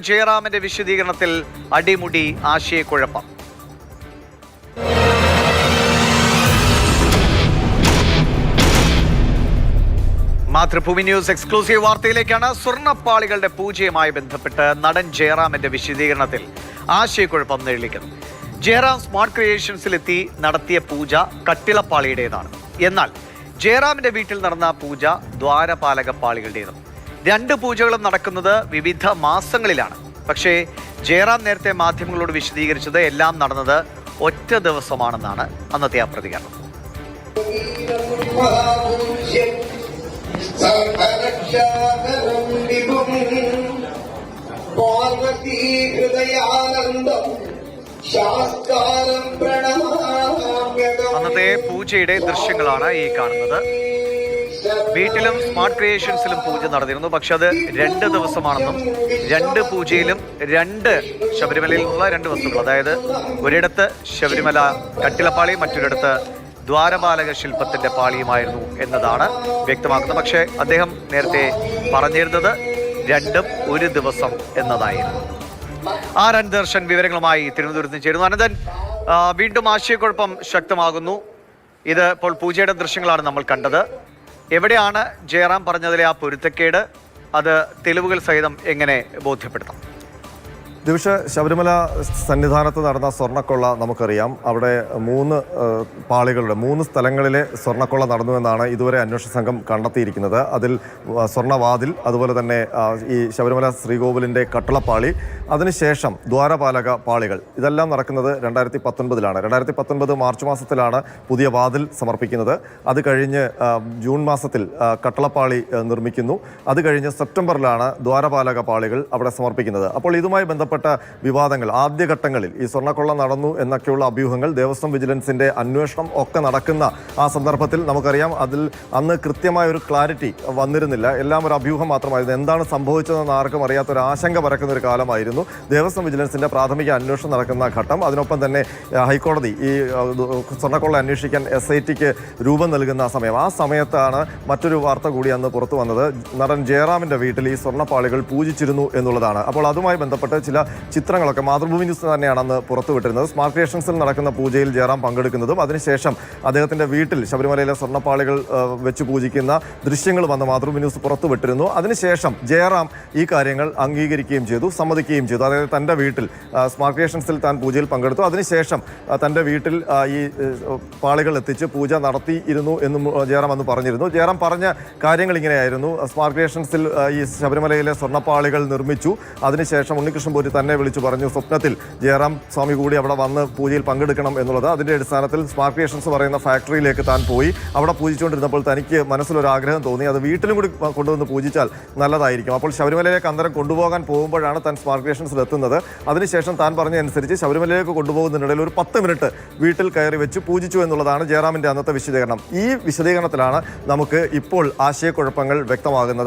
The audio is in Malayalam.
ജയറാമിന്റെ വിശദീകരണത്തിൽ അടിമുടി ആശയക്കുഴപ്പം. മാതൃഭൂമി ന്യൂസ് എക്സ്ക്ലൂസീവ് വാർത്തയിലേക്കാണ്. സ്വർണ്ണപ്പാളികളുടെ പൂജയുമായി ബന്ധപ്പെട്ട് നടൻ ജയറാമിന്റെ വിശദീകരണത്തിൽ ആശയക്കുഴപ്പം നിഴലിക്കുന്നു. ജയറാം സ്മാർട്ട് ക്രിയേഷൻസിലെത്തി നടത്തിയ പൂജ കട്ടിളപ്പാളിയുടേതാണ്. എന്നാൽ ജയറാമിന്റെ വീട്ടിൽ നടന്ന പൂജ ദ്വാരപാലകപ്പാളികളുടേതും. രണ്ട് പൂജകളും നടക്കുന്നത് വിവിധ മാസങ്ങളിലാണ്. പക്ഷേ ജയറാം നേരത്തെ മാധ്യമങ്ങളോട് വിശദീകരിച്ചത് എല്ലാം നടന്നത് ഒറ്റ ദിവസമാണെന്നാണ് അന്നത്തെ ആ പ്രതികരണം. അന്നത്തെ പൂജയുടെ ദൃശ്യങ്ങളാണ് ഈ കാണുന്നത്. വീട്ടിലും സ്മാർട്ട് ക്രിയേഷൻസിലും പൂജ നടന്നിരുന്നു. പക്ഷെ അത് 2 ദിവസമാണെന്നും 2 പൂജയിലും 2 ശബരിമലയിൽ നിന്നുള്ള 2 വസ്തുക്കൾ, അതായത് ഒരിടത്ത് ശബരിമല കട്ടിളപ്പാളിയും മറ്റൊരിടത്ത് ദ്വാരപാലക ശില്പത്തിന്റെ പാളിയുമായിരുന്നു എന്നതാണ് വ്യക്തമാക്കുന്നത്. പക്ഷേ അദ്ദേഹം നേരത്തെ പറഞ്ഞിരുന്നത് 2ഉം ഒരു ദിവസം എന്നതായിരുന്നു. ആനന്ദ് ദർശൻ വിവരങ്ങളുമായി തിരുവനന്തപുരത്ത് ചേരുന്നു. അനന്തൻ, വീണ്ടും ആശയക്കുഴപ്പം ശക്തമാകുന്നു. ഇത് ഇപ്പോൾ പൂജയുടെ ദൃശ്യങ്ങളാണ് നമ്മൾ കണ്ടത്. എവിടെയാണ് ജയറാം പറഞ്ഞതിലെ ആ പൊരുത്തക്കേട്? അത് തെളിവുകൾ സഹിതം എങ്ങനെ ബോധ്യപ്പെടുത്താം? ദിവിഷ, ശബരിമല സന്നിധാനത്ത് നടന്ന സ്വർണ്ണക്കൊള്ള നമുക്കറിയാം. അവിടെ 3 പാളികളുടെ 3 സ്ഥലങ്ങളിലെ സ്വർണ്ണക്കൊള്ള നടന്നുവെന്നാണ് ഇതുവരെ അന്വേഷണ സംഘം കണ്ടെത്തിയിരിക്കുന്നത്. അതിൽ സ്വർണ്ണവാതിൽ, അതുപോലെ തന്നെ ഈ ശബരിമല ശ്രീകോവിലിൻ്റെ കട്ടളപ്പാളി, അതിനുശേഷം ദ്വാരപാലക പാളികൾ, ഇതെല്ലാം നടക്കുന്നത് 2019-ലാണ്. 2019 മാർച്ച് മാസത്തിലാണ് പുതിയ വാതിൽ സമർപ്പിക്കുന്നത്. അത് കഴിഞ്ഞ് ജൂൺ മാസത്തിൽ കട്ടളപ്പാളി നിർമ്മിക്കുന്നു. അത് കഴിഞ്ഞ് സെപ്റ്റംബറിലാണ് ദ്വാരപാലക പാളികൾ അവിടെ സമർപ്പിക്കുന്നത്. അപ്പോൾ ഇതുമായി ബന്ധപ്പെട്ട വിവാദങ്ങൾ ആദ്യഘട്ടങ്ങളിൽ ഈ സ്വർണ്ണക്കൊള്ള നടന്നു എന്നൊക്കെയുള്ള അഭ്യൂഹങ്ങൾ, ദേവസ്വം വിജിലൻസിന്റെ അന്വേഷണം ഒക്കെ നടക്കുന്ന ആ സന്ദർഭത്തിൽ നമുക്കറിയാം അതിൽ അന്ന് കൃത്യമായ ഒരു ക്ലാരിറ്റി വന്നിരുന്നില്ല. എല്ലാം ഒരു അഭ്യൂഹം മാത്രമായിരുന്നു. എന്താണ് സംഭവിച്ചതെന്ന് ആർക്കും അറിയാത്തൊരു ആശങ്ക പരക്കുന്ന ഒരു കാലമായിരുന്നു ദേവസ്വം വിജിലൻസിന്റെ പ്രാഥമിക അന്വേഷണം നടക്കുന്ന ഘട്ടം. അതിനൊപ്പം തന്നെ ഹൈക്കോടതി ഈ സ്വർണ്ണക്കൊള്ള അന്വേഷിക്കാൻ SITക്ക് രൂപം നൽകുന്ന സമയം. ആ സമയത്താണ് മറ്റൊരു വാർത്ത കൂടി അന്ന് പുറത്തു വന്നത്. നടൻ ജയറാമിന്റെ വീട്ടിൽ ഈ സ്വർണ്ണപ്പാളികൾ പൂജിച്ചിരുന്നു എന്നുള്ളതാണ്. അപ്പോൾ അതുമായി ബന്ധപ്പെട്ട് ചില ചിത്രങ്ങളൊക്കെ മാതൃഭൂമി ന്യൂസ് തന്നെയാണ് അന്ന് പുറത്തുവിട്ടിരുന്നത്. സ്മാർട്ട് ക്രിയേഷൻസിൽ നടക്കുന്ന പൂജയിൽ ജയറാം പങ്കെടുക്കുന്നതും അതിനുശേഷം അദ്ദേഹത്തിന്റെ വീട്ടിൽ ശബരിമലയിലെ സ്വർണ്ണപ്പാളികൾ വെച്ച് പൂജിക്കുന്ന ദൃശ്യങ്ങൾ വന്ന് മാതൃഭൂമി ന്യൂസ് പുറത്തുവിട്ടിരുന്നു. അതിനുശേഷം ജയറാം ഈ കാര്യങ്ങൾ അംഗീകരിക്കുകയും ചെയ്തു, സമ്മതിക്കുകയും ചെയ്തു. അതായത് തൻ്റെ വീട്ടിൽ സ്മാർട്ട് ക്രിയേഷൻസിൽ താൻ പൂജയിൽ പങ്കെടുത്തു. അതിനുശേഷം തൻ്റെ വീട്ടിൽ ഈ പാളികൾ എത്തിച്ച് പൂജ നടത്തിയിരുന്നു എന്നും ജയറാം അന്ന് പറഞ്ഞിരുന്നു. ജയറാം പറഞ്ഞ കാര്യങ്ങൾ ഇങ്ങനെയായിരുന്നു. സ്മാർട്ട് ക്രിയേഷൻസിൽ ഈ ശബരിമലയിലെ സ്വർണ്ണപ്പാളികൾ നിർമ്മിച്ചു. അതിനുശേഷം ഉണ്ണികൃഷ്ണൻ പോറ്റി തന്നെ വിളിച്ചു പറഞ്ഞു സ്വപ്നത്തിൽ ജയറാം സ്വാമി കൂടി അവിടെ വന്ന് പൂജയിൽ പങ്കെടുക്കണം എന്നുള്ളത്. അതിൻ്റെ അടിസ്ഥാനത്തിൽ സ്മാർട്ട് ക്രിയേഷൻസ് പറയുന്ന ഫാക്ടറിയിലേക്ക് താൻ പോയി. അവിടെ പൂജിച്ചുകൊണ്ടിരുന്നപ്പോൾ തനിക്ക് മനസ്സിലൊരാഗ്രഹം തോന്നി, അത് വീട്ടിലും കൂടി കൊണ്ടുവന്ന് പൂജിച്ചാൽ നല്ലതായിരിക്കും. അപ്പോൾ ശബരിമലയിലേക്ക് അന്തരം കൊണ്ടുപോകാൻ പോകുമ്പോഴാണ് താൻ സ്മാർട്ട് ക്രിയേഷൻസിൽ എത്തുന്നത്. അതിനുശേഷം താൻ പറഞ്ഞതനുസരിച്ച് ശബരിമലയിലേക്ക് കൊണ്ടുപോകുന്നതിനിടയിൽ ഒരു 10 മിനിറ്റ് വീട്ടിൽ കയറി വെച്ച് പൂജിച്ചു എന്നുള്ളതാണ് ജയറാമിൻ്റെ അന്നത്തെ വിശദീകരണം. ഈ വിശദീകരണത്തിലാണ് നമുക്ക് ഇപ്പോൾ ആശയക്കുഴപ്പങ്ങൾ വ്യക്തമാകുന്നത്.